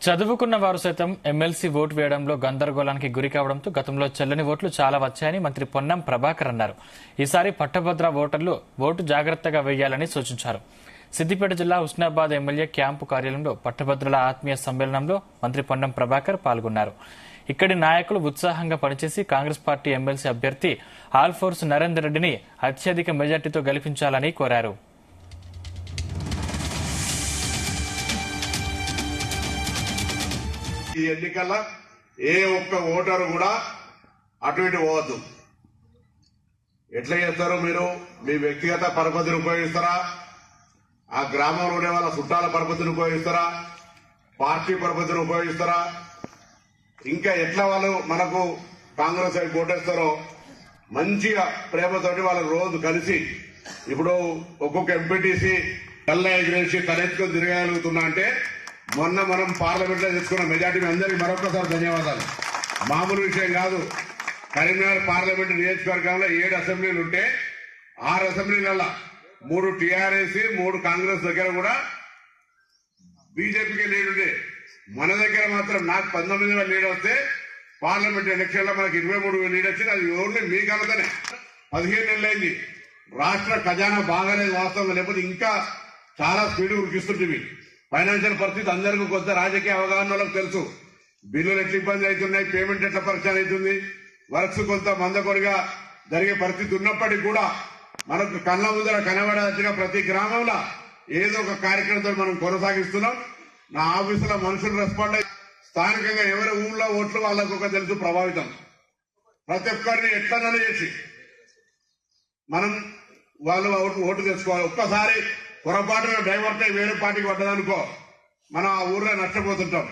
చదువుకున్న వారు సైతం ఎమ్మెల్సీ ఓటు వేయడంలో గందరగోళానికి గురి కావడంతో గతంలో చెల్లని ఓట్లు చాలా వచ్చాయని మంత్రి పొన్నం ప్రభాకర్ అన్నారు. ఈసారి పట్టభద్ర ఓటర్లు ఓటు జాగ్రత్తగా వేయాలని సూచించారు. సిద్దిపేట జిల్లా హుస్నాబాద్ ఎమ్మెల్యే క్యాంపు కార్యాలయంలో పట్టభద్రుల ఆత్మీయ సమ్మేళనంలో మంత్రి పొన్నం ప్రభాకర్ పాల్గొన్నారు. ఇక్కడి నాయకులు ఉత్సాహంగా పనిచేసి కాంగ్రెస్ పార్టీ ఎమ్మెల్సీ అభ్యర్థి ఆల్ఫోర్స్ నరేందర్ రెడ్డిని అత్యధిక మెజార్టీతో గెలిపించాలని కోరారు. ఈ ఎన్నికల్లో ఏ ఒక్క ఓటరు కూడా అటు ఇటు పోవద్దు. ఎట్లా చేస్తారో మీరు మీ వ్యక్తిగత పరపతిని ఉపయోగిస్తారా, ఆ గ్రామంలో ఉండే వాళ్ళ చుట్టాల పరపతిని ఉపయోగిస్తారా, పార్టీ పరపతిని ఉపయోగిస్తారా, ఇంకా ఎట్లా వాళ్ళు మనకు కాంగ్రెస్ వైపు ఓటేస్తారో మంచిగా ప్రేమతోటి వాళ్ళని రోజు కలిసి ఇప్పుడు ఒక్కొక్క ఎంపీటీసీ కళ్ళ ఎగిరేసి తలెత్తుకొని తిరగలుగుతున్నా అంటే మొన్న మనం పార్లమెంట్ లో తెచ్చుకున్న మెజార్టీ అందరికీ మరొకసారి ధన్యవాదాలు. మామూలు విషయం కాదు. కరీంనగర్ పార్లమెంట్ నియోజకవర్గంలో 7 అసెంబ్లీలు ఉంటే 6 అసెంబ్లీలలో 3 టీఆర్ఎస్ 3 కాంగ్రెస్ దగ్గర కూడా బీజేపీకి లీడ్ ఉండే. మన దగ్గర మాత్రం నాకు 19,000 లీడ్ వస్తే పార్లమెంట్ ఎలక్షన్ లో మనకి 23,000 లీడ్ వచ్చింది. అది ఓన్లీ మీ కలతనే. 15 నెలలైంది. రాష్ట్ర ఖజానా బాగాలేదు వాస్తవంగా, లేకపోతే ఇంకా చాలా స్పీడ్ ఉరికిస్తుంటుంది. ఫైనాన్షియల్ పరిస్థితి అందరికీ కొంత రాజకీయ అవగాహన వాళ్ళకి తెలుసు. బిల్లులు ఎట్లా ఇబ్బంది అవుతున్నాయి, పేమెంట్ ఎట్లా పరిచయం అవుతుంది, వర్క్స్ కొంత మందకొడిగా జరిగే పరిస్థితి ఉన్నప్పటికీ కూడా మనకు కళ్ళ ముందర కనబడాల్సిన ప్రతి గ్రామంలో ఏదో ఒక కార్యక్రమంతో మనం కొనసాగిస్తున్నాం. నా ఆఫీసులో మనుషులు రెస్పాండ్ అయ్యి స్థానికంగా ఎవరి ఊళ్ళో ఓట్లు వాళ్ళకు ఒక తెలుసు ప్రభావితం. ప్రతి ఒక్కరిని ఎట్లనో చేసి మనం వాళ్ళు ఓటు తెచ్చుకోవాలి. ఒక్కసారి పొరపాటుగా డైవర్ట్ అయి వేరే పార్టీకి పడ్డదనుకో మనం ఆ ఊర్లో నష్టపోతుంటాం.